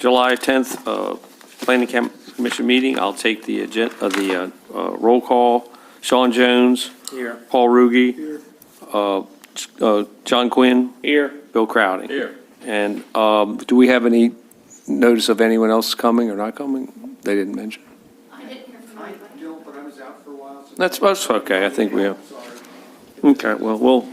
July 10th Planning Commission meeting. I'll take the roll call. Sean Jones. Here. Paul Ruge. Here. John Quinn. Here. Bill Crowdy. Here. And do we have any notice of anyone else coming or not coming? They didn't mention. I didn't hear from anybody. Don't, but I was out for a while. So That's okay. I think we have. sorry. Okay, well, we'll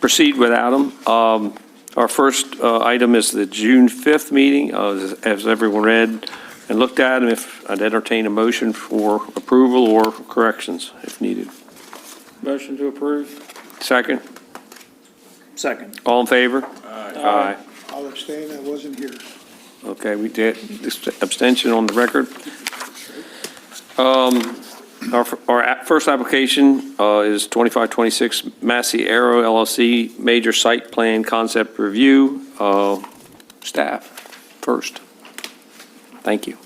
proceed without them. Our first item is the June 5th meeting. As everyone read and looked at, and if I'd entertain a motion for approval or corrections if needed. Motion to approve. Second, Second. all in favor? Aye. I'll abstain, I wasn't here. Okay, we did, this abstention on the record. Our first application is 2526 Massey Aero LLC, Major Site Plan Concept Review. Staff, first. Thank you.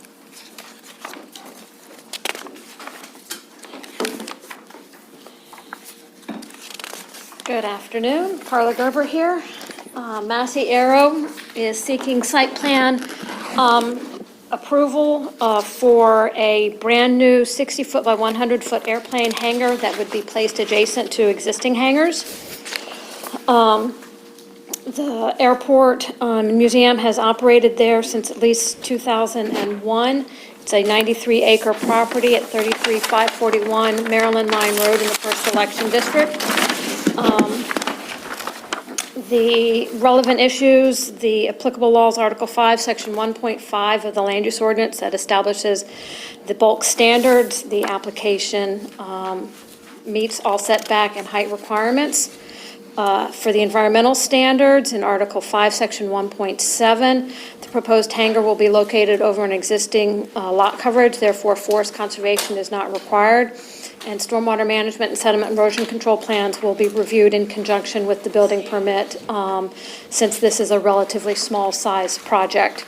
Good afternoon, Carla Gerber here. Massey Aero is seeking site plan approval for a brand-new 60-foot by 100-foot airplane hangar that would be placed adjacent to existing hangars. The airport museum has operated there since at least 2001. It's a 93-acre property at 33541 Maryland Line Road in the First Election District. The relevant issues, the applicable laws, Article 5, Section 1.5 of the Land Use Ordinance that establishes the bulk standards. The application meets all setback and height requirements. For the environmental standards, in Article 5, Section 1.7, the proposed hangar will be located over an existing lot coverage, therefore forest conservation is not required, and stormwater management and sediment erosion control plans will be reviewed in conjunction with the building permit, since this is a relatively small size project.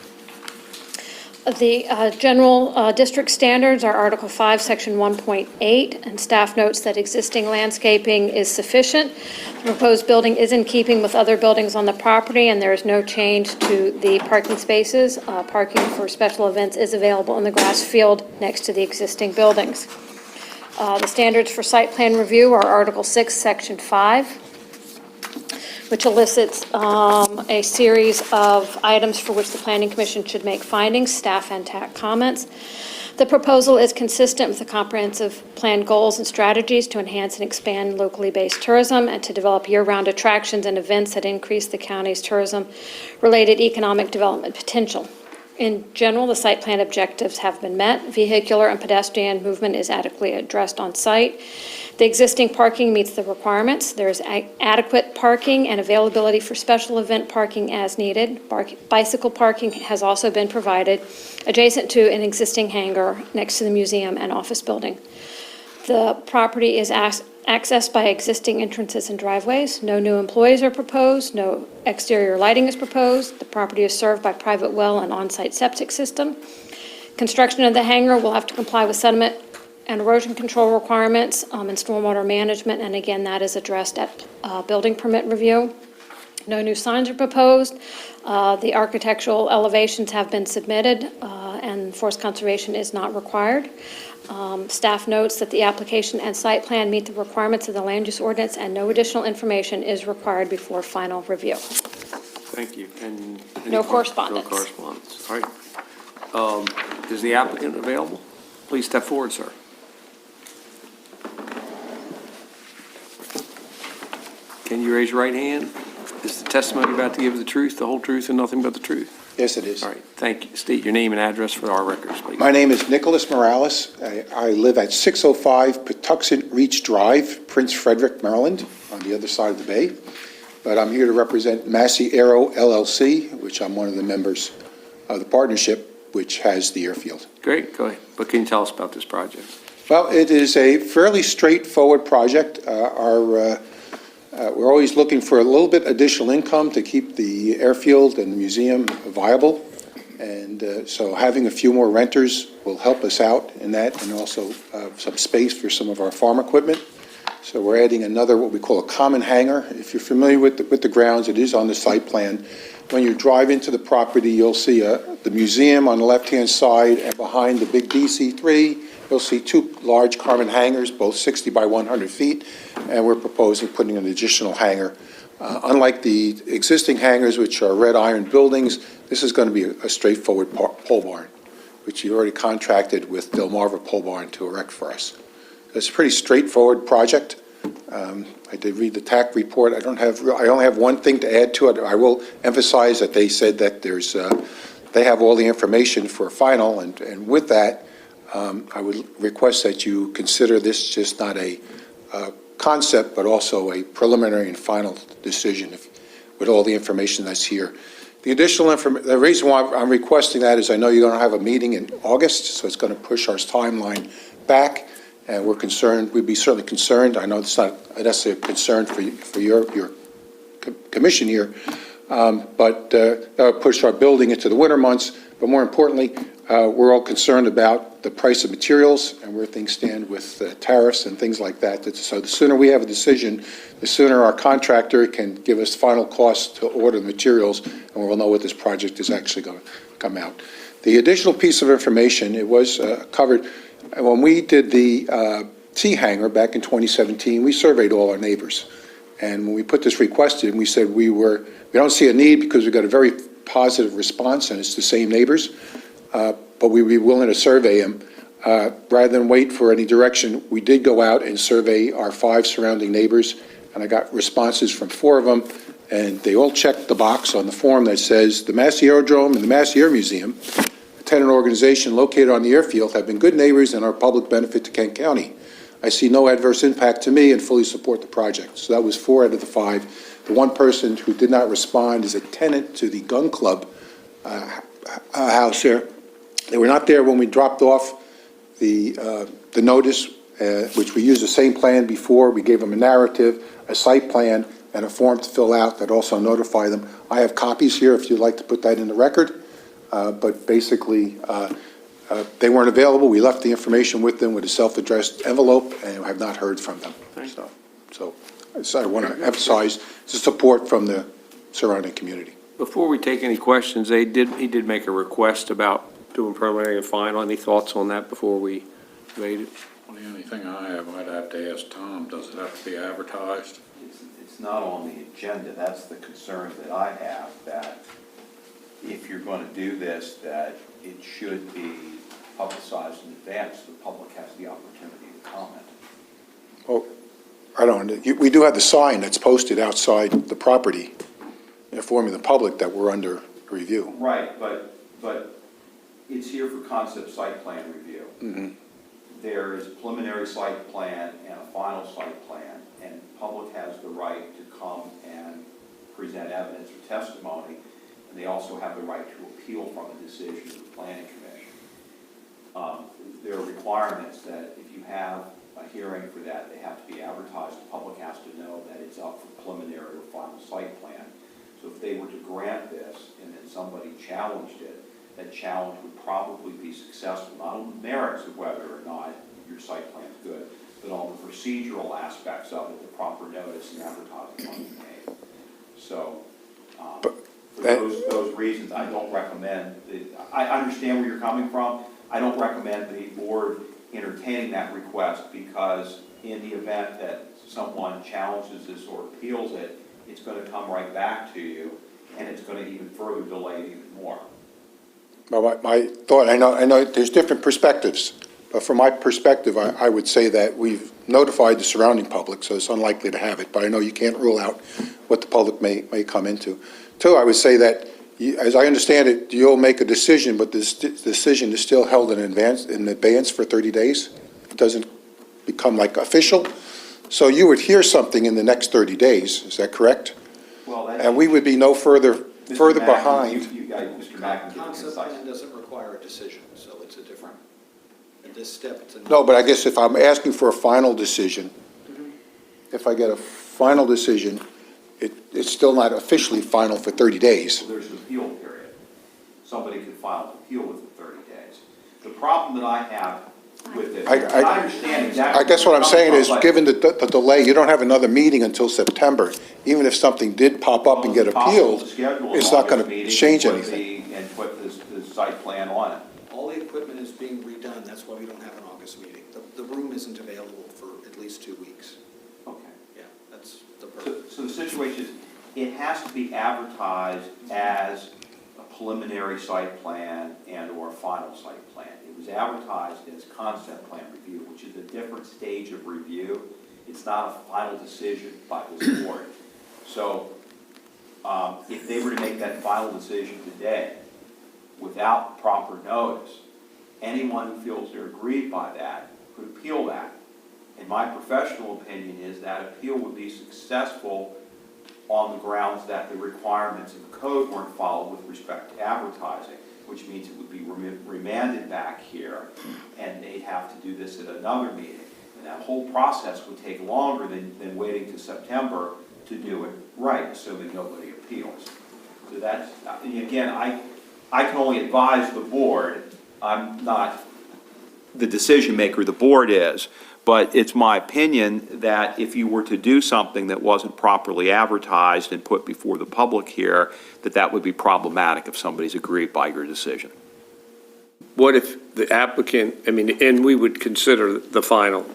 The general district standards are Article 5, Section 1.8, and staff notes that existing landscaping is sufficient. The proposed building is in keeping with other buildings on the property, and there is no change to the parking spaces. Parking for special events is available in the grass field next to the existing buildings. The standards for site plan review are Article 6, Section 5, which elicits a series of items for which the Planning Commission should make findings, staff and TAC comments. The proposal is consistent with the comprehensive plan goals and strategies to enhance and expand locally based tourism and to develop year-round attractions and events that increase the county's tourism-related economic development potential. In general, the site plan objectives have been met. Vehicular and pedestrian movement is adequately addressed on site. The existing parking meets the requirements. There is adequate parking and availability for special event parking as needed. Bicycle parking has also been provided adjacent to an existing hangar next to the museum and office building. The property is accessed by existing entrances and driveways. No new employees are proposed. No exterior lighting is proposed. The property is served by private well and on-site septic system. Construction of the hangar will have to comply with sediment and erosion control requirements and stormwater management, and again, that is addressed at building permit review. No new signs are proposed. The architectural elevations have been submitted, and forest conservation is not required. Staff notes that the application and site plan meet the requirements of the land use ordinance, and no additional information is required before final review. Thank you. And No correspondence. No correspondence. All right. Is the applicant available? Please step forward, sir. Can you raise your right hand? Is the testimony about to give the truth, the whole truth, and nothing but the truth? Yes, it is. All right. Thank you. State your name and address for our records, please. My name is Nicholas Morales. I live at 605 Patuxent Reach Drive, Prince Frederick, Maryland, on the other side of the bay. But I'm here to represent Massey Aero LLC, which I'm one of the members of the partnership, which has the airfield. Great. Go ahead. What can you tell us about this project? Well, it is a fairly straightforward project. We're always looking for a little bit additional income to keep the airfield and the museum viable. And so having a few more renters will help us out in that, and also some space for some of our farm equipment. So we're adding another, what we call a common hangar. If you're familiar with the grounds, it is on the site plan. When you drive into the property, you'll see a the museum on the left-hand side, and behind the big DC3, you'll see two large carbon hangars, both 60 by 100 feet, and we're proposing putting an additional hangar. Unlike the existing hangars, which are red iron buildings, this is going to be a straightforward pole barn, which you already contracted with Delmarva Pole Barn to erect for us. It's a pretty straightforward project. I did read the TAC report. I only have one thing to add to it. I will emphasize that they said that they have all the information for final, and with that, I would request that you consider this just not a concept, but also a preliminary and final decision with all the information that's here. The additional information, the reason why I'm requesting that is I know you're going to have a meeting in August, so it's going to push our timeline back, and we're concerned, we'd be certainly concerned. I know it's not necessarily a concern for your commission here, but that would push our building into the winter months. But more importantly, we're all concerned about the price of materials and where things stand with tariffs and things like that. So the sooner we have a decision, the sooner our contractor can give us final costs to order the materials, and we'll know what this project is actually going to come out. The additional piece of information, it was covered, when we did the T-hangar back in 2017, we surveyed all our neighbors. And when we put this request in, we said we don't see a need because we got a very positive response, and it's the same neighbors. But we'd be willing to survey them. Rather than wait for any direction, we did go out and survey our 5 surrounding neighbors, and I got responses from 4 of them, and they all checked the box on the form that says the Massey Aerodrome and the Massey Air Museum, a tenant organization located on the airfield, have been good neighbors and are public benefit to Kent County. I see no adverse impact to me and fully support the project. So that was 4 out of the 5. The one person who did not respond is a tenant to the gun club house there. They were not there when we dropped off the notice, which we used the same plan before. We gave them a narrative, a site plan, and a form to fill out that also notify them. I have copies here if you'd like to put that in the record, but basically they weren't available. We left the information with them with a self-addressed envelope, and have not heard from them. So I want to emphasize the support from the surrounding community. Before we take any questions, he did make a request about doing preliminary and final. Any thoughts on that before we made it? Well, the only thing I have, I'd have to ask Tom, does it have to be advertised? It's not on the agenda. That's the concern that I have, that if you're going to do this, that it should be publicized in advance. The public has the opportunity to comment. Well, I don't, we do have the sign that's posted outside the property informing the public that we're under review. Right, but it's here for concept site plan review. Mm-hmm. There is a preliminary site plan and a final site plan, and the public has the right to come and present evidence or testimony, and they also have the right to appeal from a decision of the planning commission. There are requirements that if you have a hearing for that, they have to be advertised. The public has to know that it's up for preliminary or final site plan. So if they were to grant this and then somebody challenged it, that challenge would probably be successful, not on the merits of whether or not your site plan is good, but on the procedural aspects of it, the proper notice and advertising must be made. So for those reasons, I don't recommend, I understand where you're coming from. I don't recommend the board entertaining that request, because in the event that someone challenges this or appeals it, it's going to come right back to you, and it's going to even further delay it even more. Well, my thought, I know there's different perspectives, but from my perspective, I would say that we've notified the surrounding public, so it's unlikely to have it, but I know you can't rule out what the public may come into. 2, I would say that, as I understand it, you'll make a decision, but this decision is still held in advance for 30 days. It doesn't become like official. So you would hear something in the next 30 days, is that correct? Well, And we would be no further behind. Mr. Mack, The concept plan doesn't require a decision, so it's a different, at this step, it's a. No, but I guess if I'm asking for a final decision, if I get a final decision, it's still not officially final for 30 days. So there's an appeal period. Somebody can file an appeal within 30 days. The problem that I have with this, I understand exactly. I guess what I'm saying is, but given the delay, you don't have another meeting until September. Even if something did pop up and get it's possible appealed, to schedule an it's not going August to meeting change and put anything. And put this site plan on it. All the equipment is being redone, that's why we don't have an August meeting. The room isn't available for at least 2 weeks. Okay. Yeah, that's the So, purpose. so the situation is, it has to be advertised as a preliminary site plan and/or final site plan. It was advertised as concept plan review, which is a different stage of review. It's not a final decision by this board. So, if they were to make that final decision today, without proper notice, anyone who feels they're aggrieved by that could appeal that. And my professional opinion is that appeal would be successful on the grounds that the requirements of the code weren't followed with respect to advertising, which means it would be remanded back here, and they'd have to do this at another meeting. And that whole process would take longer than waiting to September to do it right, assuming nobody appeals. So that's, and again, I can only advise the board. I'm not the decision maker, the board is. But it's my opinion that if you were to do something that wasn't properly advertised and put before the public here, that would be problematic if somebody's aggrieved by your decision. What if the applicant, I mean, and we would consider the final,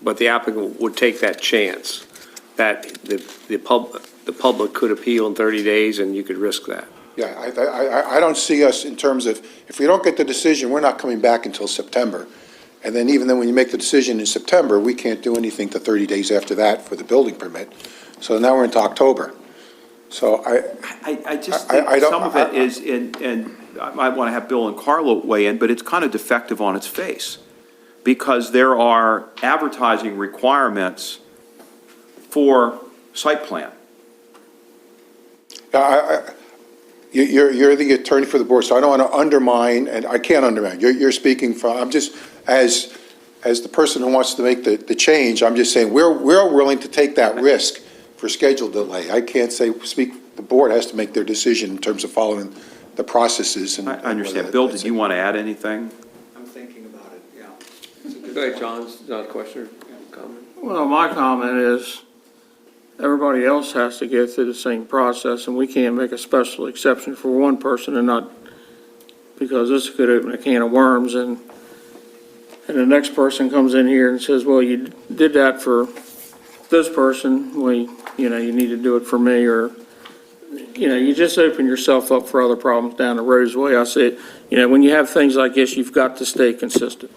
but the applicant would take that chance that the public could appeal in 30 days and you could risk that? Yeah, I don't see us in terms of, if we don't get the decision, we're not coming back until September. And then even then, when you make the decision in September, we can't do anything to 30 days after that for the building permit. So now we're into October. So I just I think don't- some of it is, and I might want to have Bill and Carlo weigh in, but it's kind of defective on its face. Because there are advertising requirements for site plan. You're the attorney for the board, so I don't want to undermine, and I can't undermine. You're speaking from, I'm just, as the person who wants to make the change, I'm just saying, we're willing to take that risk for schedule delay. I can't the board has to make their decision in terms of following the processes. And I understand. Bill, did you want to add anything? I'm thinking about it, yeah. It's a good Go ahead, thought. John, it's not a question or comment? Well, my comment is, everybody else has to go through the same process, and we can't make a special exception for one person and not, because this could open a can of worms, and the next person comes in here and says, well, you did that for this person, well, you need to do it for me, or, you just open yourself up for other problems down the road. Is the way I see it. When you have things like this, you've got to stay consistent.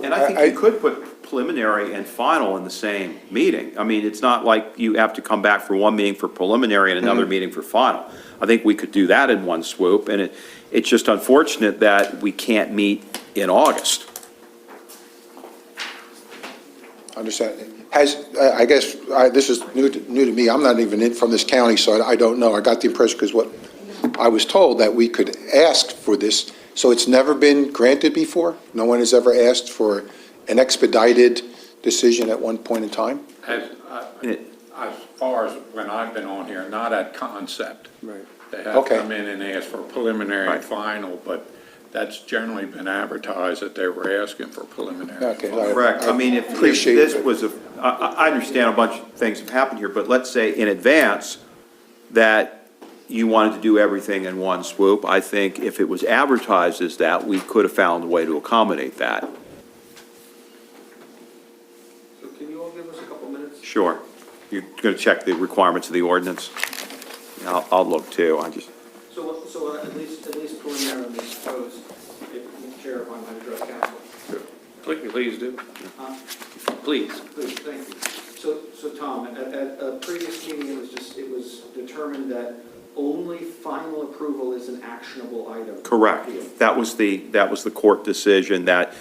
And I think you could put preliminary and final in the same meeting. I mean, it's not like you have to come back for one meeting for preliminary and another meeting for final. I think we could do that in one swoop, and it's just unfortunate that we can't meet in August. Understand. I guess, this is new to me, I'm not even from this county, so I don't know. I got the impression, because what I was told, that we could ask for this, so it's never been granted before? No one has ever asked for an expedited decision at one point in time? As far as when I've been on here, not at concept. Right. They have Okay. to come in and ask for preliminary and Right. final, but that's generally been advertised that they were asking for preliminary. and Okay, final. Correct. I mean, if appreciate this it. was I understand a bunch of things have happened here, but let's say in advance that you wanted to do everything in one swoop. I think if it was advertised as that, we could have found a way to accommodate that. So can you all give us a couple minutes? Sure. You're going to check the requirements of the ordinance? Yeah, I'll look too. So at least preliminary on these proposed, if, Chair, if I might address council. Please do. Huh? Please. Please, thank you. So Tom, at a previous meeting, it was determined that only final approval is an actionable item. Correct. That was the court decision that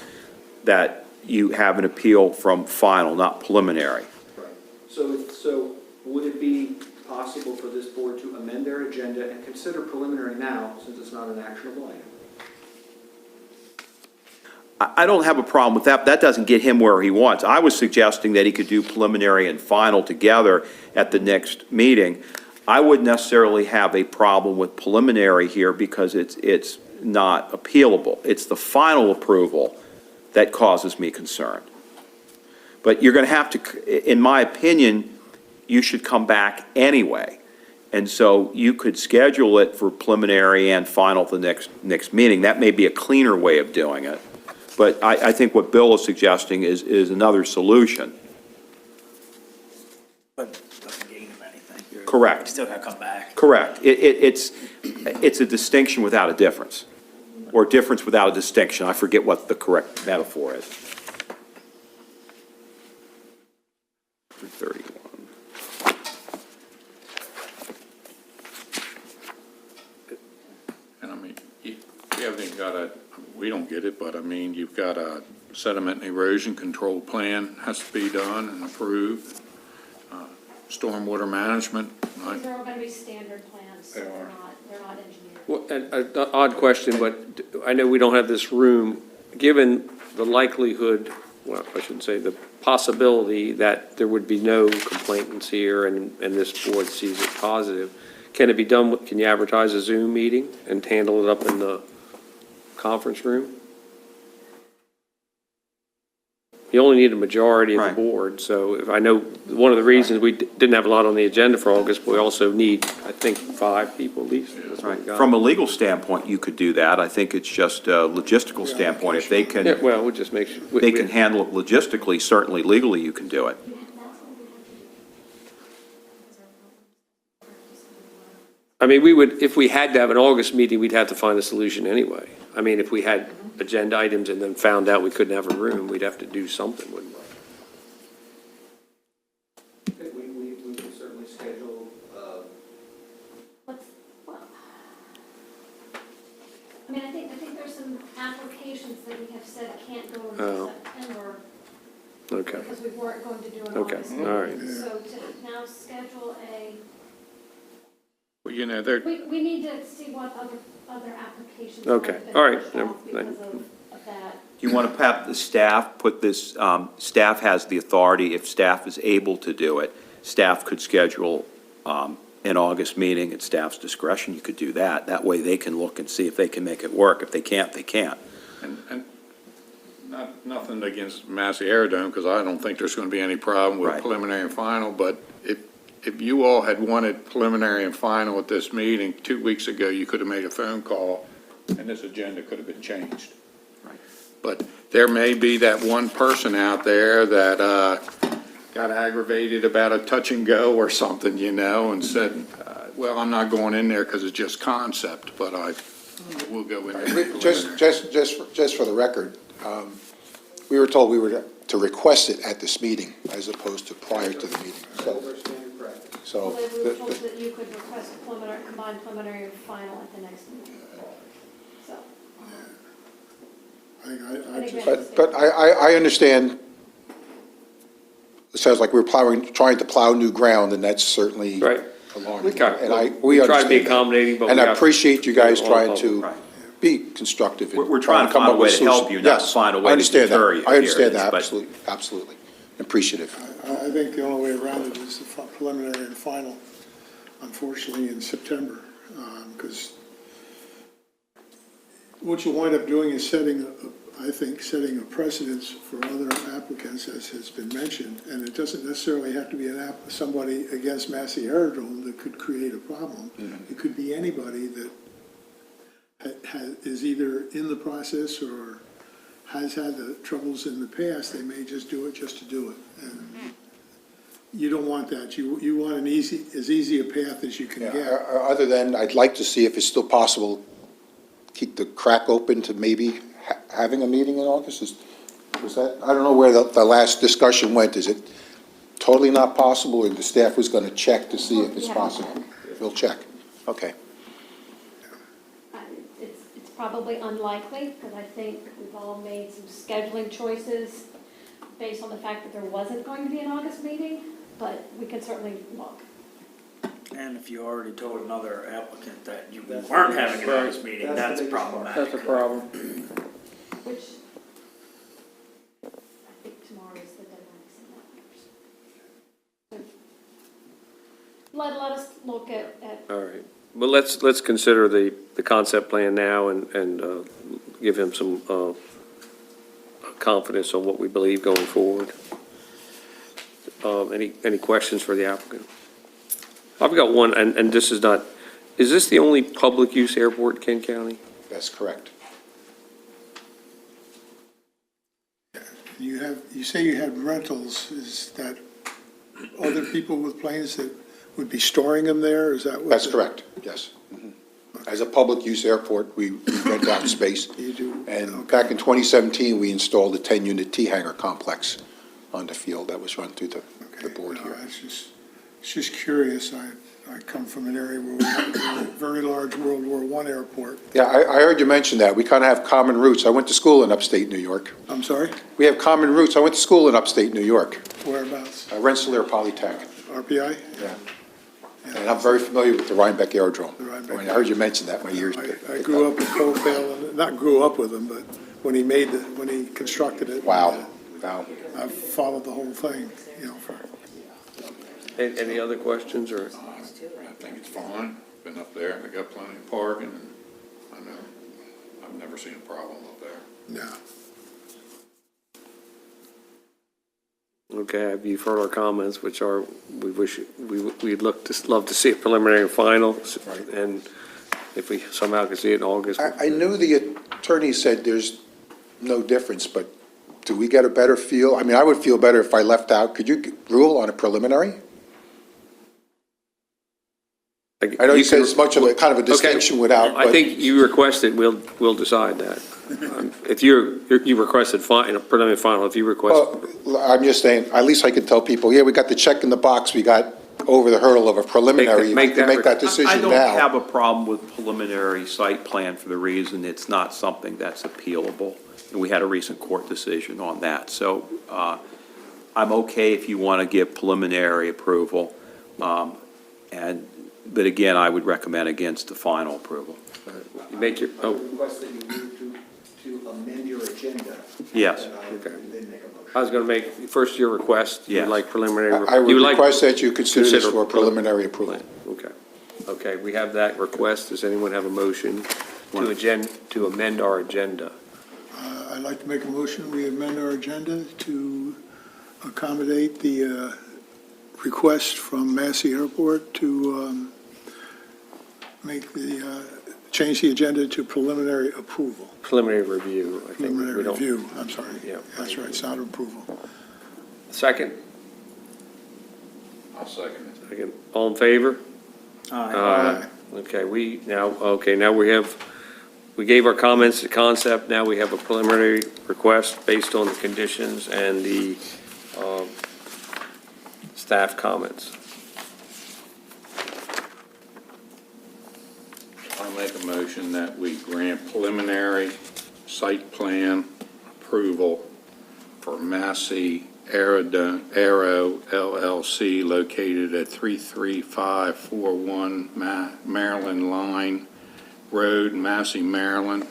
you have an appeal from final, not preliminary. Right. So would it be possible for this board to amend their agenda and consider preliminary now, since it's not an actionable item? I don't have a problem with that, but that doesn't get him where he wants. I was suggesting that he could do preliminary and final together at the next meeting. I wouldn't necessarily have a problem with preliminary here because it's not appealable. It's the final approval that causes me concern. But you're going to have to, in my opinion, you should come back anyway And so you could schedule it for preliminary and final the next meeting. That may be a cleaner way of doing it. But I think what Bill is suggesting is another solution. But doesn't gain them anything. You're Correct. still gotta come back. Correct. It's a distinction without a difference, or difference without a distinction. I forget what the correct metaphor is. 331. And I mean, you haven't even got we don't get it, but I mean, you've got a sediment and erosion control plan has to be done and approved. Stormwater management, These are all going to be standard plans, so they're not engineered. Well, an odd question, but I know we don't have this room. Given the likelihood, well, I shouldn't say, the possibility that there would be no complainants here and this board sees it positive, can it be done, can you advertise a Zoom meeting and handle it up in the conference room? You only need a majority of the Right. board, so if I know, one of the reasons we didn't have a lot on the agenda for August, we also need, I think, 5 people at least. That's what we got. From a legal standpoint, you could do that. I think it's just a logistical standpoint. If they Yeah, can, well, we'll just make sure. they can handle it logistically, certainly legally you can do it. I mean, we would, if we had to have an August meeting, we'd have to find a solution anyway. I mean, if we had agenda items and then found out we couldn't have a room, we'd have to do something, wouldn't we? We can certainly schedule, Let's, well, I mean, I think there's some applications that we have said can't go Oh. into September Okay, because we weren't going to do an okay, August all meeting. right. So to now schedule well, you know, they're, we need to see what other applications. Okay, have been all right, pushed never- off because of that. Do you want to have the staff put this, staff has the authority, if staff is able to do it, staff could schedule an August meeting at staff's discretion. You could do that. That way they can look and see if they can make it work. If they can't, they can't. and nothing against Massey Aerodome, because I don't think there's going to be any problem with Right. preliminary and final, but if you all had wanted preliminary and final at this meeting 2 weeks ago, you could have made a phone call, and this agenda could have been changed. Right. But there may be that one person out there that got aggravated about a touch and go or something, you know, and said, well, I'm not going in there because it's just concept, but we'll go in there. Just for the record, we were told we were to request it at this meeting as opposed to prior to the meeting. that's our standard practice. So, Well, we were told that you could request a combined preliminary and final at the next meeting. So. I think that's- but I understand, it sounds like we're trying to plow new ground, and that's certainly Right. alarming. We try- And we we try to be understand that. accommodating, but And we I have- appreciate you guys trying to Right. be constructive. and We're trying to come find up a way with to help solutions. you, not to Yes, find a way I to understand that. deter you I here, understand that, but- absolutely, absolutely. Appreciative. I think the only way around it is the preliminary and final, unfortunately, in September, because what you wind up doing is setting a precedence for other applicants, as has been mentioned, and it doesn't necessarily have to be somebody against Massey Aerodrome that could create a problem. It could be anybody that is either in the process or has had the troubles in the past. They may just do it just to do it. And you don't want that. You want as easy a path as you can Yeah, get. other than, I'd like to see if it's still possible, keep the crack open to maybe having a meeting in August? Was that, I don't know where the last discussion went. Is it totally not possible, or the staff was going to check to see if it's Yeah. possible? We'll check. Okay. It's probably unlikely, because I think we've all made some scheduling choices based on the fact that there wasn't going to be an August meeting, but we can certainly look. And if you already told another applicant that you weren't having an August meeting, That's the that's biggest part. problematic. That's a problem. Which, I think tomorrow is the deadline to send that letters. Let us look at, All right. Well, let's consider the concept plan now and give him some confidence on what we believe going forward. Any questions for the applicant? I've got one, and this is not, is this the only public use airport in Kent County? That's correct. You say you had rentals, is that other people with planes that would be storing them there, is that what? That's correct, yes. Mhm. As a public use airport, we rent out space. You do? And back in 2017, we installed a 10-unit T-hangar complex on the field that was run through the board No, here. it's just curious. I come from an area where we have a very large World War I airport. Yeah, I heard you mention that. We kind of have common roots. I went to school in upstate New York. I'm sorry, We have common roots. I went to school in upstate New York, whereabouts? Rensselaer Polytech. RPI? Yeah. And I'm very familiar with the Rhinebeck Aerodrome. The Rhinebeck. When I heard you mention that, my ears picked I grew up with Coalville, and not grew up with him, but when he constructed it. Wow, wow. I followed the whole thing, for. Any other questions, or? I think it's fine. Been up there, they got plenty of parking, and I know, I've never seen a problem up there. Yeah. Okay, you've heard our comments, which are, we'd love to see a preliminary and final, and if we somehow can see it in August. I knew the attorney said there's no difference, but do we get a better feel? I mean, I would feel better if I left out. Could you rule on a preliminary? I know you said it's much of a kind of a distinction without, I but think you requested, we'll decide that. If you requested preliminary final, if you request, well, I'm just saying, at least I could tell people, yeah, we got the check in the box, we got over the hurdle of a preliminary. Make We can that make that I decision don't now. have a problem with preliminary site plan for the reason it's not something that's appealable. And we had a recent court decision on that. So I'm okay if you want to give preliminary approval. But again, I would recommend against the final approval. you make your, Request that you move to amend your agenda. Yes. That I Okay. then make a motion. I was going to make, first your request, you'd Yes. like preliminary. I would you like- request that you consider this consider for a preliminary approval. Okay. Okay, we have that request. Does anyone have a motion to amend our agenda? I'd like to make a motion, we amend our agenda to accommodate the request from Massey Airport to change the agenda to preliminary approval. Preliminary review, I think. We Preliminary don't- review, I'm sorry. Yeah. That's right, it's not approval. Second? I'll second it. Second. All in favor? Aye. Okay, now we gave our comments to concept, now we have a preliminary request based on the conditions and the staff comments. I'll make a motion that we grant preliminary site plan approval for Massey Aero LLC located at 33541 Maryland Line Road, Massey, Maryland,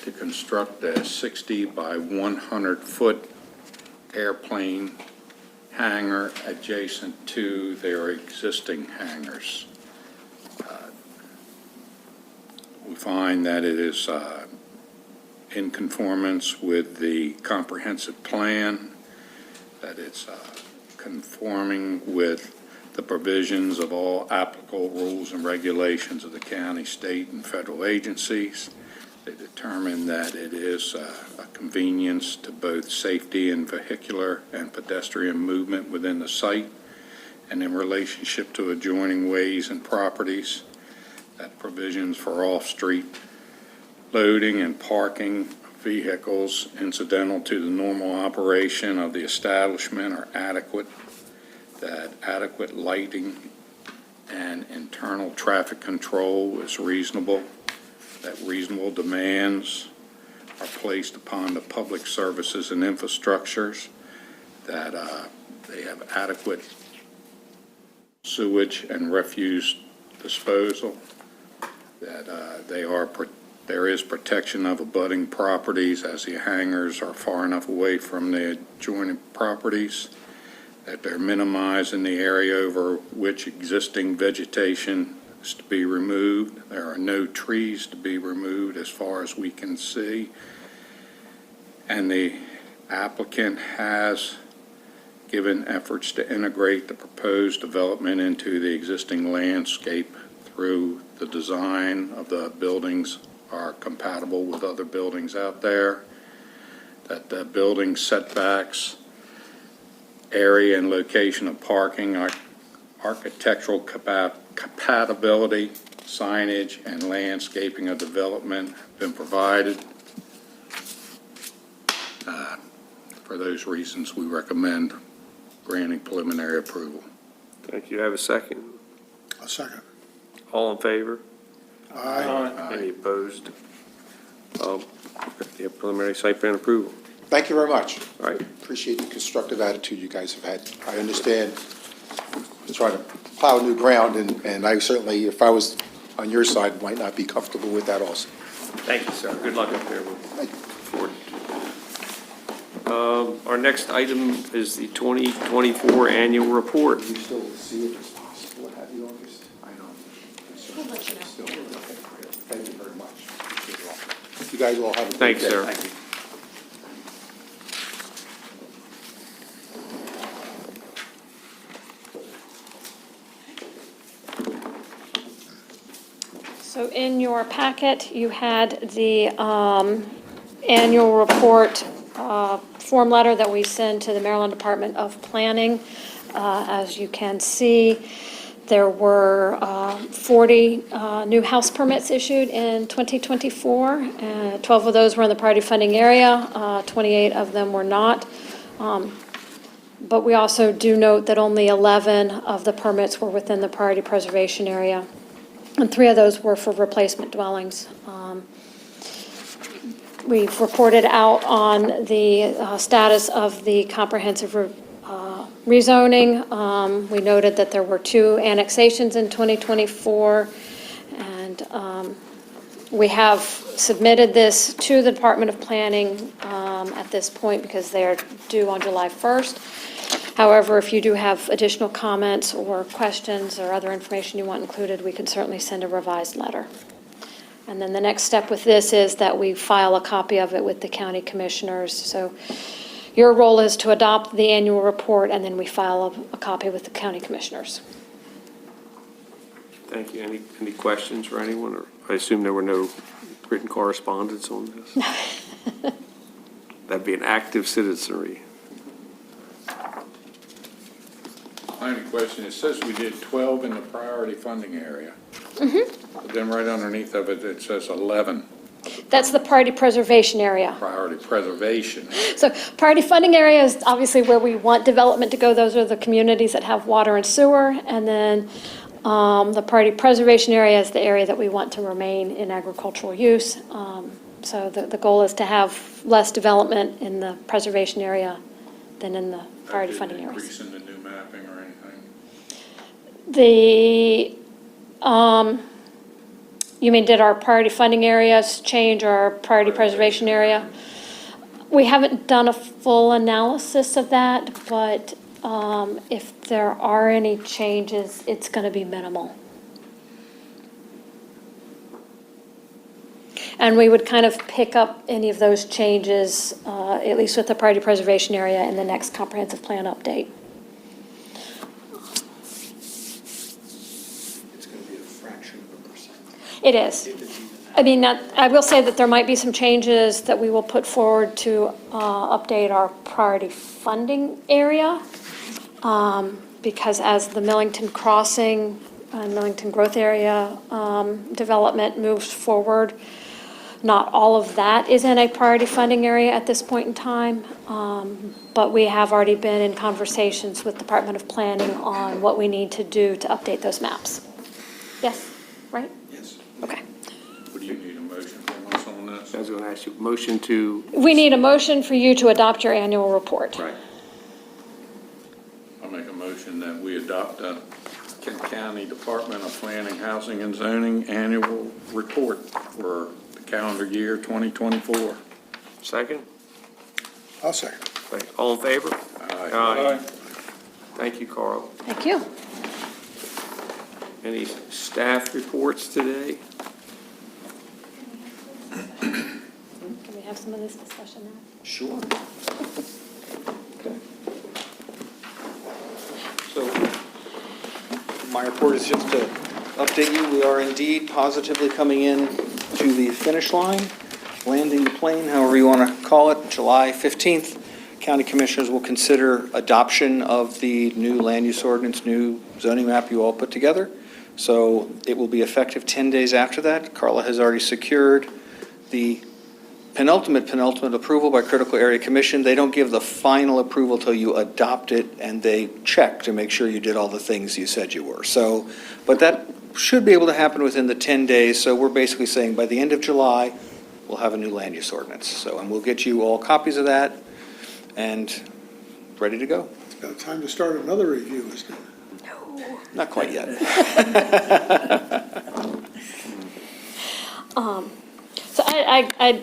to construct a 60 by 100-foot airplane hangar adjacent to their existing hangars. We find that it is in conformance with the comprehensive plan, that it's conforming with the provisions of all applicable rules and regulations of the county, state, and federal agencies. They determine that it is a convenience to both safety and vehicular and pedestrian movement within the site and in relationship to adjoining ways and properties, that provisions for off-street loading and parking vehicles incidental to the normal operation of the establishment are adequate, that adequate lighting and internal traffic control is reasonable, that reasonable demands are placed upon the public services and infrastructures, that they have adequate sewage and refuse disposal, that there is protection of abutting properties as the hangars are far enough away from the adjoining properties, that they're minimizing the area over which existing vegetation is to be removed. There are no trees to be removed as far as we can see. And the applicant has given efforts to integrate the proposed development into the existing landscape through the design of the buildings are compatible with other buildings out there, that the building setbacks, area and location of parking, architectural compatibility, signage, and landscaping of development have been provided. For those reasons, we recommend granting preliminary approval. Thank you. Have a second? A second. All in favor? Aye. Any opposed? You have preliminary site plan approval. Thank you very much. All right. Appreciate the constructive attitude you guys have had. I understand trying to plow new ground, and I certainly, if I was on your side, might not be comfortable with that also. Thank you, sir. Good luck up there. We'll look forward to it. Our next item is the 2024 annual report. You still see it as possible to have the August? I know. We'll let you know. Thank you very much. You guys all have a great day. Thanks, sir. Thank you. So in your packet, you had the annual report form letter that we send to the Maryland Department of Planning. As you can see, there were 40 new house permits issued in 2024. 12 of those were in the priority funding area, 28 of them were not. But we also do note that only 11 of the permits were within the priority preservation area, and 3 of those were for replacement dwellings. We've reported out on the status of the comprehensive rezoning. We noted that there were 2 annexations in 2024, and we have submitted this to the Department of Planning at this point because they are due on July 1st. However, if you do have additional comments or questions or other information you want included, we can certainly send a revised letter. And then the next step with this is that we file a copy of it with the county commissioners. So your role is to adopt the annual report, and then we file a copy with the county commissioners. Thank you. Any questions for anyone? Or I assume there were no written correspondence on this? That'd be an active citizenry. I have a question. It says we did 12 in the priority funding area. But then right underneath of it, it says 11 That's the priority preservation area. priority preservation. So priority funding area is obviously where we want development to go. Those are the communities that have water and sewer. And then the priority preservation area is the area that we want to remain in agricultural use. So the goal is to have less development in the preservation area than in the priority funding areas. Increase in the new mapping or anything? You mean, did our priority funding areas change our priority preservation area? We haven't done a full analysis of that, but if there are any changes, it's going to be minimal. And we would kind of pick up any of those changes, at least with the priority preservation area, in the next comprehensive plan update. It's going to be a fraction of a percent. It is. I mean, I will say that there might be some changes that we will put forward to update our priority funding area, because as the Millington Crossing and Millington Growth Area development moves forward, not all of that is in a priority funding area at this point in time, but we have already been in conversations with Department of Planning on what we need to do to update those maps. Yes, right? Yes. Okay. What do you need a motion from us on this? I was going to ask you, motion to, We need a motion for you to adopt your annual report. right, I'll make a motion that we adopt the Kent County Department of Planning, Housing, and Zoning annual report for the calendar year 2024. second? I'll second. Right. All in favor? Aye. Thank you, Carl. Thank you. Any staff reports today? Can we have some of this discussion now? Sure. My report is just to update you, we are indeed positively coming in to the finish line, landing the plane, however you want to call it, July 15th. County Commissioners will consider adoption of the new land use ordinance, new zoning map you all put together. So it will be effective 10 days after that. Carla has already secured the penultimate approval by Critical Area Commission. They don't give the final approval till you adopt it, and they check to make sure you did all the things you said you were. So, but that should be able to happen within the 10 days. So we're basically saying by the end of July, we'll have a new land use ordinance. So, and we'll get you all copies of that and ready to go. It's about time to start another review, isn't it? Not quite yet. So I,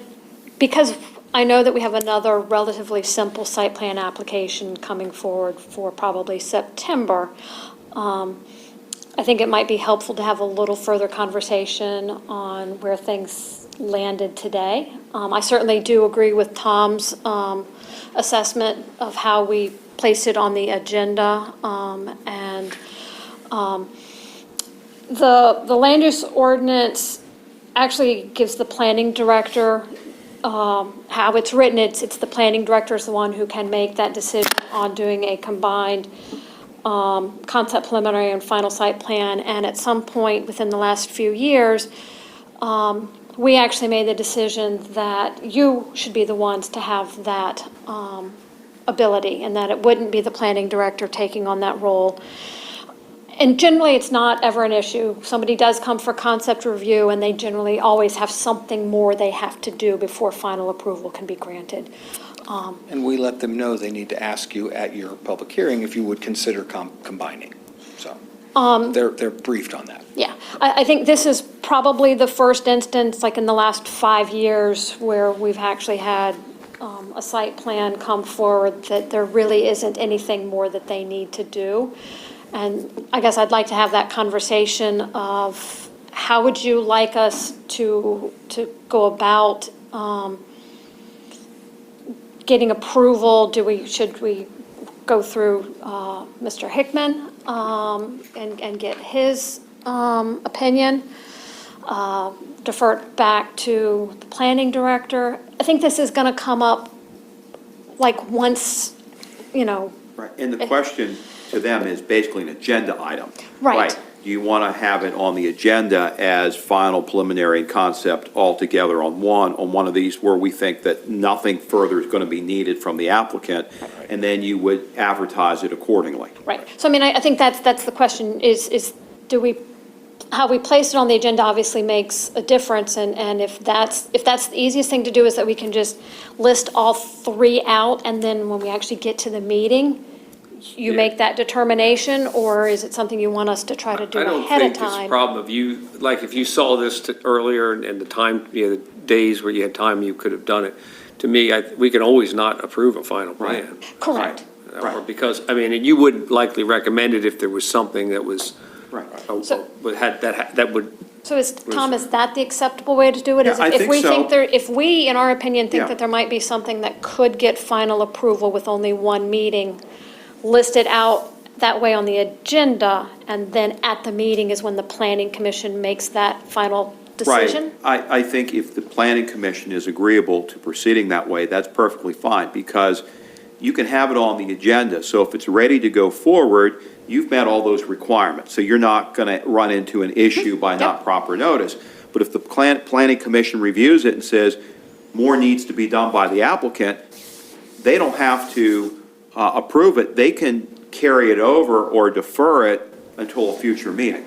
because I know that we have another relatively simple site plan application coming forward for probably September, I think it might be helpful to have a little further conversation on where things landed today. I certainly do agree with Tom's assessment of how we placed it on the agenda, and the land use ordinance actually gives the planning director, how it's written, it's the planning director is the one who can make that decision on doing a combined concept preliminary and final site plan. And at some point within the last few years, we actually made the decision that you should be the ones to have that ability, and that it wouldn't be the planning director taking on that role. And generally, it's not ever an issue. Somebody does come for concept review, and they generally always have something more they have to do before final approval can be granted. And we let them know they need to ask you at your public hearing if you would consider combining. So they're briefed on that. Yeah, I think this is probably the first instance, like in the last 5 years, where we've actually had a site plan come forward that there really isn't anything more that they need to do. And I guess I'd like to have that conversation of how would you like us to go about getting approval? Should we go through Mr. Hickman and get his opinion? Defer it back to the planning director? I think this is going to come up like once, Right, and the question to them is basically an agenda item. Right. Do you want to have it on the agenda as final preliminary and concept all together on one of these where we think that nothing further is going to be needed from the applicant, and then you would advertise it accordingly? Right. So, I think that's the question, is how we place it on the agenda obviously makes a difference, and if that's the easiest thing to do is that we can just list all three out, and then when we actually get to the meeting, you make that determination, or is it something you want us to try to do ahead of I don't think it's a time? problem if you, like, if you saw this earlier and the time, the days where you had time, you could have done it. To me, we can always not approve a final plan. Correct. Or because, you would likely recommend it if there was something that was, Right. So- that would, So Tom, is that the acceptable way to do it? Yeah, Is I if think we so. think if we, in our opinion, think Yeah. that there might be something that could get final approval with only one meeting, list it out that way on the agenda, and then at the meeting is when the planning commission makes that final decision? Right. I think if the planning commission is agreeable to proceeding that way, that's perfectly fine, because you can have it on the agenda. So if it's ready to go forward, you've met all those requirements. So you're not going to run into an issue by not proper notice. But if the planning commission reviews it and says more needs to be done by the applicant, they don't have to approve it. They can carry it over or defer it until a future meeting.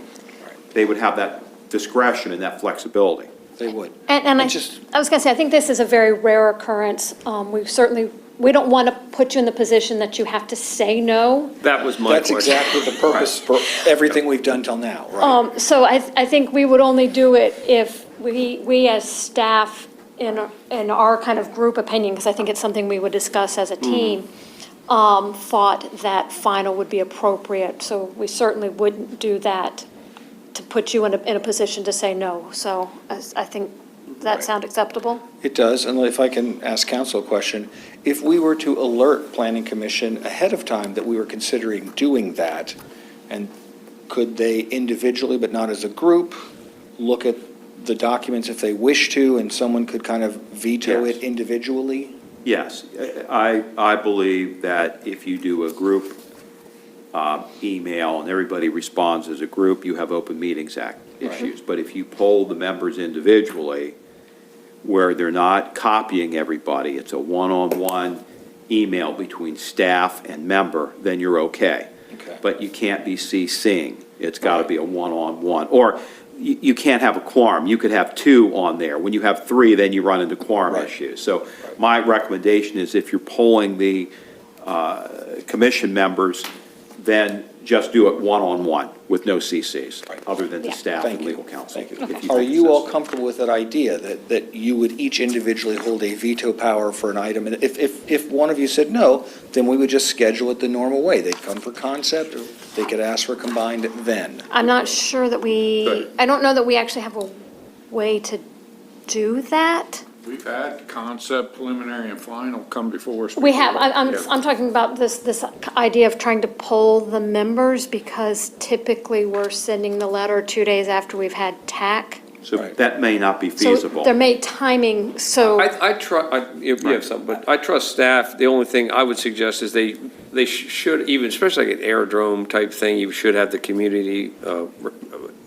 They would have that discretion and that flexibility. They would. And I was going to say, I think this is a very rare occurrence. We don't want to put you in the position that you have to say no. that was my That's question. exactly the purpose for everything we've done till now, right? So I think we would only do it if we as staff, in our kind of group opinion, because I think it's something we would discuss as a team, thought that final would be appropriate. So we certainly wouldn't do that to put you in a position to say no. So I think that sound acceptable? It does, and if I can ask council a question, if we were to alert planning commission ahead of time that we were considering doing that, and could they individually, but not as a group, look at the documents if they wish to, and someone could kind of veto Yes. it individually? Yes, I believe that if you do a group email and everybody responds as a group, you have Open Meetings Act issues. But if you poll the members individually, where they're not copying everybody, it's a one-on-one email between staff and member, then you're okay. Okay. But you can't be CCing. It's got to be a one-on-one. Or you can't have a quorum. You could have two on there. When you have three, then you run into quorum Right. issues. So my recommendation is if you're polling the commission members, then just do it one-on-one with no CCs, Right. other than the Yeah. staff Thank and you. legal counsel. Thank you. if Are think you it's all necessary. comfortable with that idea, that you would each individually hold a veto power for an item? And if one of you said no, then we would just schedule it the normal way. They'd come for concept, or they could ask for combined then. I'm not sure that Good. I don't know that we actually have a way to do that. We've had concept, preliminary, and final come before us. We have, before. I'm Yeah. talking about this idea of trying to poll the members, because typically we're sending the letter 2 days after we've had TAC. So Right. that may not be So feasible. there may timing, so, You have some, but I trust staff. The only thing I would suggest is they should, even, especially like an aerodrome type thing, you should have the community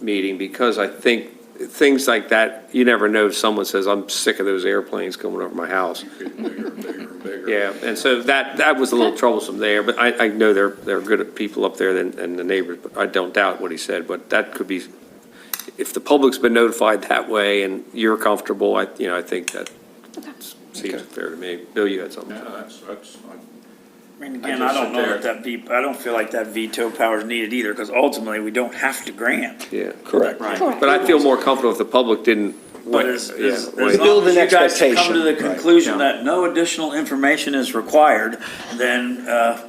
meeting, because I think things like that, you never know if someone says, I'm sick of those airplanes coming over my house. Getting bigger and bigger and bigger. Yeah, and so that was a little troublesome there, but I know they're good at people up there and the neighbors, but I don't doubt what he said, but that could be, if the public's been notified that way and you're comfortable, I think that seems fair to me. Bill, you had something? Yeah, that's, I mean, again, I I just don't sit know that I don't feel like that veto power is needed either, because ultimately, we don't have to grant. Yeah. Correct. correct. But I feel more comfortable if the public didn't. But as yeah, long wait. as Build an you guys come expectation. to the Right. conclusion Yeah. that no additional information is required, then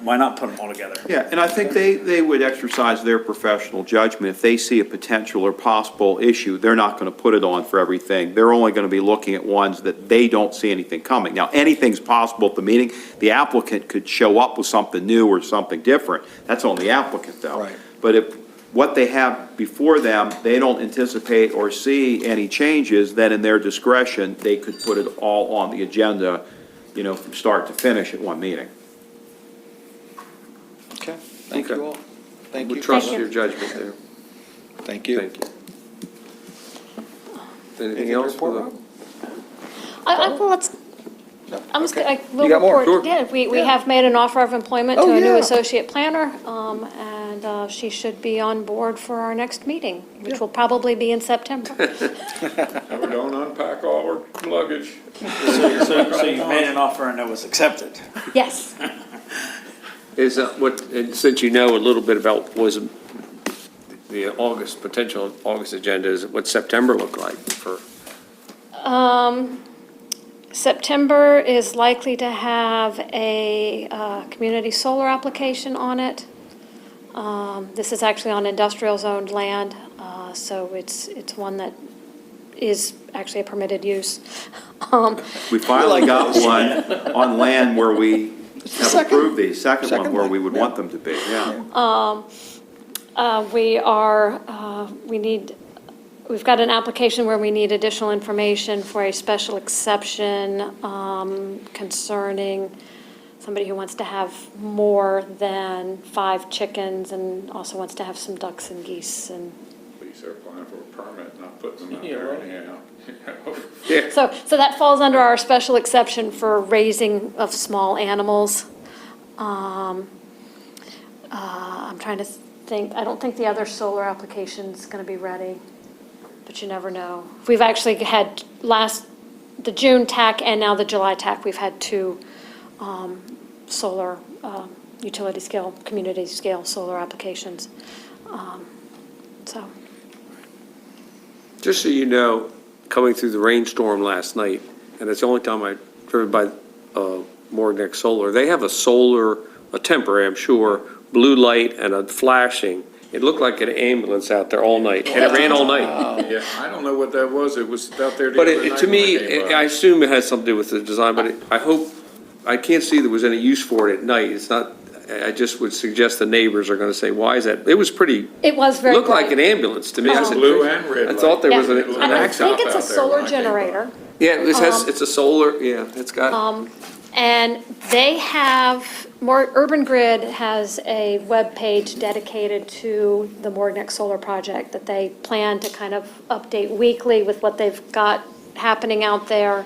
why not put them all together? Yeah, and I think they would exercise their professional judgment. If they see a potential or possible issue, they're not going to put it on for everything. They're only going to be looking at ones that they don't see anything coming. Now, anything's possible at the meeting. The applicant could show up with something new or something different. That's on the applicant, though. Right. But if what they have before them, they don't anticipate or see any changes, then in their discretion, they could put it all on the agenda, from start to finish at one meeting. Okay, thank Okay. you all. Thank We you. trust Thank you. your judgment there. Thank you. Thank you. Anything Anything to else? report, for the- Rob? Well, let's, I'm just, Okay. I will You got more? report, Sure. yeah, we have made an offer of employment Oh, to a new yeah. associate planner, and she should be on board for our next meeting, which will probably be in September. we don't unpack all our luggage. So you made an offer and it was accepted. Yes. Is and since you know a little bit about was the potential August agenda, is what September look like for? September is likely to have a community solar application on it. This is actually on industrial zoned land, so it's one that is actually a permitted use. We finally got one on land where we have Second. approved the second one Second where one, we would yeah. want them to be, yeah. We've got an application where we need additional information for a special exception concerning somebody who wants to have more than 5 chickens and also wants to have some ducks and geese and. At least they're applying for a permit, not putting them out Yeah, there right. anyhow. So that falls under our special exception for raising of small animals. I'm trying to think, I don't think the other solar application's gonna be ready, but you never know. We've actually had the June TAC and now the July TAC, we've had 2 solar, utility scale, community scale solar applications. So, Just so you know, coming through the rainstorm last night, and it's the only time I've driven by Morgneck Solar, they have a temporary, I'm sure, blue light and a flashing. It looked like an ambulance out there all night, and it ran all night. Yeah, I don't know what that was. It was out there the But other night. to when I me, came by. I assume it has something to do with the design, but I hope, I can't see there was any use for it at night. It's not, I just would suggest the neighbors are gonna say, why is that? It was pretty, It was very looked like an bright. ambulance to me. I said, Blue and red I thought there was Yeah. an And I accident. think it's a out there solar when I came by. generator. Yeah, it has, it's a solar, yeah, it's got, And they have, Urban Grid has a web page dedicated to the Morgnick Solar Project that they plan to kind of update weekly with what they've got happening out there.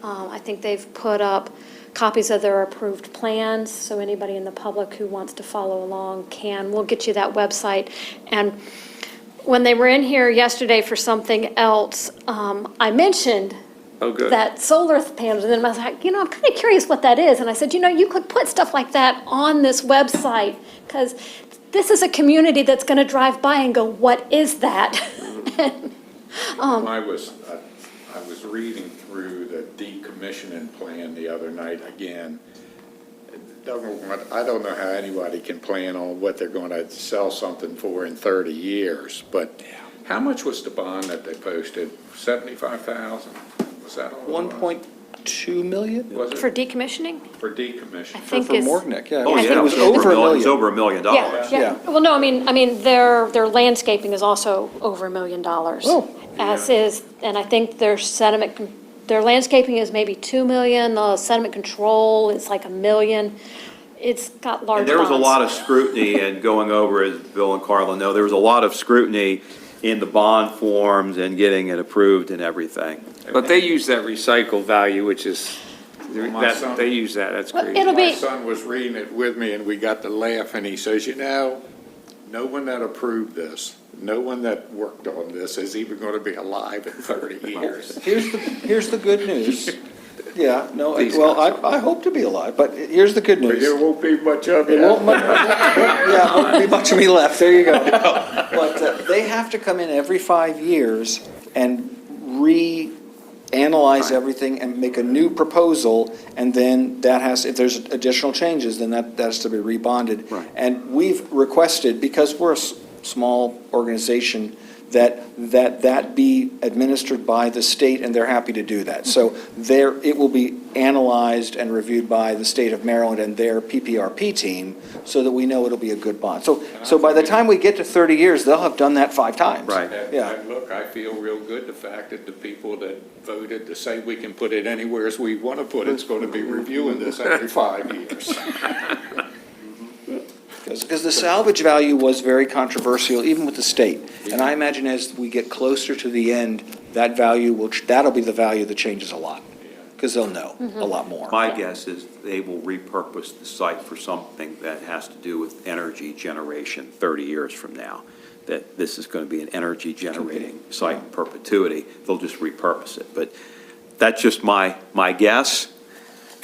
I think they've put up copies of their approved plans, so anybody in the public who wants to follow along can. We'll get you that website. And when they were in here yesterday for something else, I mentioned oh, good. that solar panels, and then I was like, I'm kind of curious what that is. And I said, you could put stuff like that on this website, because this is a community that's going to drive by and go, what is that? I was reading through the decommissioning plan the other night again. I don't know how anybody can plan on what they're going to sell something for in 30 years, but how much was the bond that they posted? 75,000? Was that all? it was? 1.2 million? Was For it decommissioning? for decommissioning? I think For is. Morgnick, yeah. Oh, I yeah, think it was it over was a million, it was over $1 million. Yeah, yeah. Well, no, I mean, their landscaping is also over $1 million. Oh. As is, and I think their their landscaping is maybe 2 million, the sediment control is like $1 million. It's got large And there was a bonds. lot of scrutiny, and going over, as Bill and Carla know, there was a lot of scrutiny in the bond forms and getting it approved and everything. But they use that recycle value, which is, My son- they use that, that's Well, crazy. it'll My be, son was reading it with me, and we got to laugh, and he says, no one that approved this, no one that worked on this is even going to be alive in 30 years. Here's the good news. Yeah, no, These well, guys. I hope to be alive, but here's the good But news. there won't be much of It it. won't, yeah, won't be much of me left, there you go. But they have to come in every 5 years and reanalyze everything and make a new proposal, and then that has, if there's additional changes, then that has to be rebonded. Right. And we've requested, because we're a small organization, that be administered by the state, and they're happy to do that. So it will be analyzed and reviewed by the state of Maryland and their PPRP team, so that we know it'll be a good bond. So by the time we get to 30 years, they'll have done that 5 times. Right. Yeah. And look, I feel real good, the fact that the people that voted to say we can put it anywhere as we want to put it's going to be reviewing this every 5 years. Because the salvage value was very controversial, even with the state. And I imagine as we get closer to the end, that value that'll be the value that changes a lot, because they'll know a lot more. My guess is they will repurpose the site for something that has to do with energy generation 30 years from now. That this is going to be an energy generating site in perpetuity. They'll just repurpose it. But that's just my guess.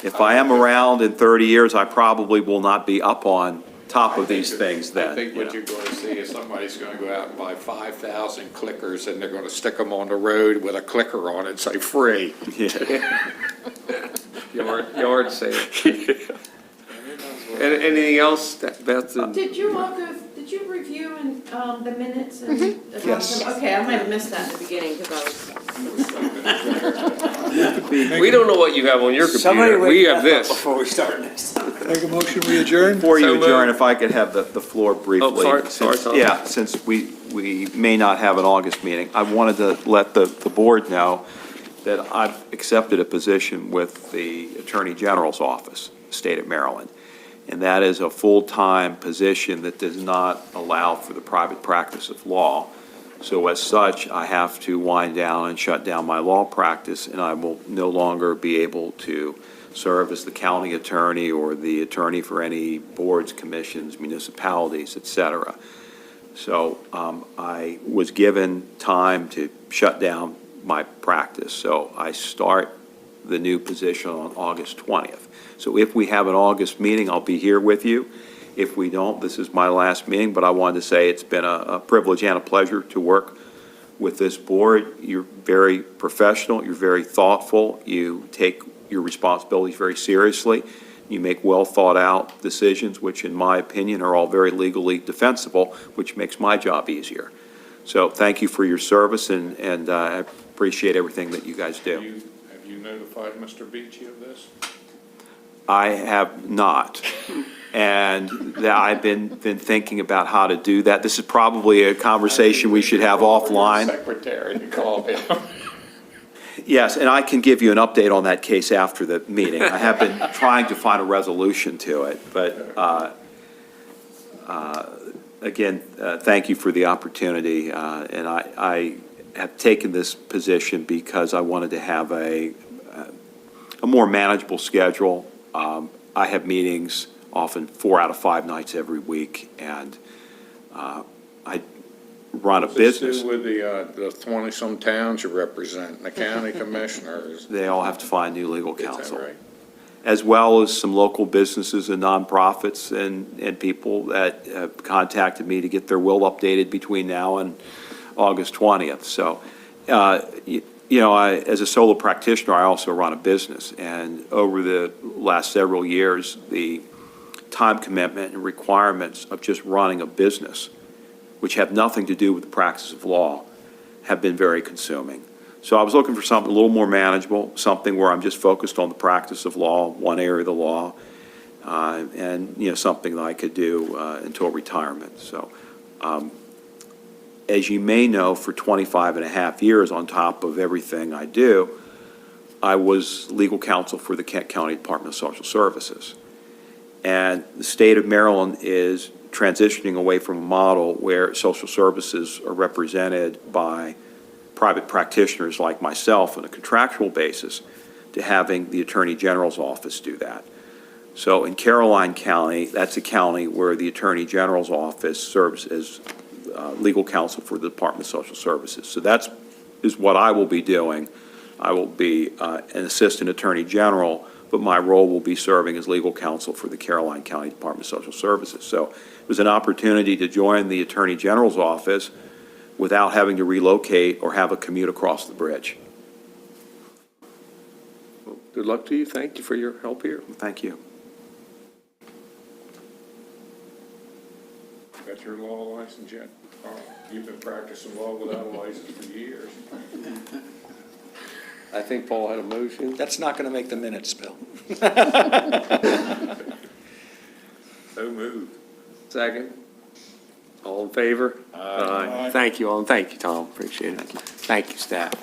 If I am around in 30 years, I probably will not be up on top of these things then. I think you what know. you're going to see is somebody's going to go out and buy 5,000 clickers, and they're going to stick them on the road with a clicker on it and say free. Yeah. Yard sale. Anything else, Beth? Did you review the minutes and? about Yes. them? Okay, I might have missed that in the beginning because We don't know what you have on your Somebody computer. We wake have Beth up this. before we start next time. Make a motion, we adjourn? Before So you moved. adjourn, if I could have the floor briefly. sorry, Since- Tom. Yeah, since we may not have an August meeting, I wanted to let the board know that I've accepted a position with the Attorney General's office, state of Maryland. And that is a full-time position that does not allow for the private practice of law. So as such, I have to wind down and shut down my law practice, and I will no longer be able to serve as the county attorney or the attorney for any boards, commissions, municipalities, et cetera. So I was given time to shut down my practice. So I start the new position on August 20th. So if we have an August meeting, I'll be here with you. If we don't, this is my last meeting, but I wanted to say it's been a privilege and a pleasure to work with this board. You're very professional, you're very thoughtful, you take your responsibilities very seriously. You make well-thought-out decisions, which in my opinion are all very legally defensible, which makes my job easier. So thank you for your service, and I appreciate everything that you guys do. Have you notified Mr. Beachy of this? I have not. And that I've been thinking about how to do that. This is probably a conversation we should have offline. Secretary to call him. Yes, and I can give you an update on that case after the meeting. I have been trying to find a resolution to it, but again, thank you for the opportunity. And I have taken this position because I wanted to have a more manageable schedule. I have meetings often 4 out of 5 nights every week, and I run a business. With the 20-some towns you represent, the county commissioners. They all have to find new legal Is that counsel. right? As well as some local businesses and nonprofits and people that have contacted me to get their will updated between now and August 20th. So, as a solo practitioner, I also run a business. And over the last several years, the time commitment and requirements of just running a business, which have nothing to do with the practice of law, have been very consuming. So I was looking for something a little more manageable, something where I'm just focused on the practice of law, one area of the law, and, something that I could do until retirement. So, as you may know, for 25 and a half years, on top of everything I do, I was legal counsel for the Kent County Department of Social Services. And the state of Maryland is transitioning away from a model where social services are represented by private practitioners like myself on a contractual basis to having the Attorney General's office do that. So in Caroline County, that's a county where the Attorney General's office serves as legal counsel for the Department of Social Services. So that is what I will be doing. I will be an Assistant Attorney General, but my role will be serving as legal counsel for the Caroline County Department of Social Services. So it was an opportunity to join the Attorney General's office without having to relocate or have a commute across the bridge. Well, good luck to you. Thank you for your help here. Thank you. Got your law license yet? Carl? You've been practicing law without a license for years. I think Paul had a motion. That's not going to make the minutes, Bill. So moved. Second. All in favor? Aye. Thank you all, and thank you, Tom. Appreciate it. Thank you, staff.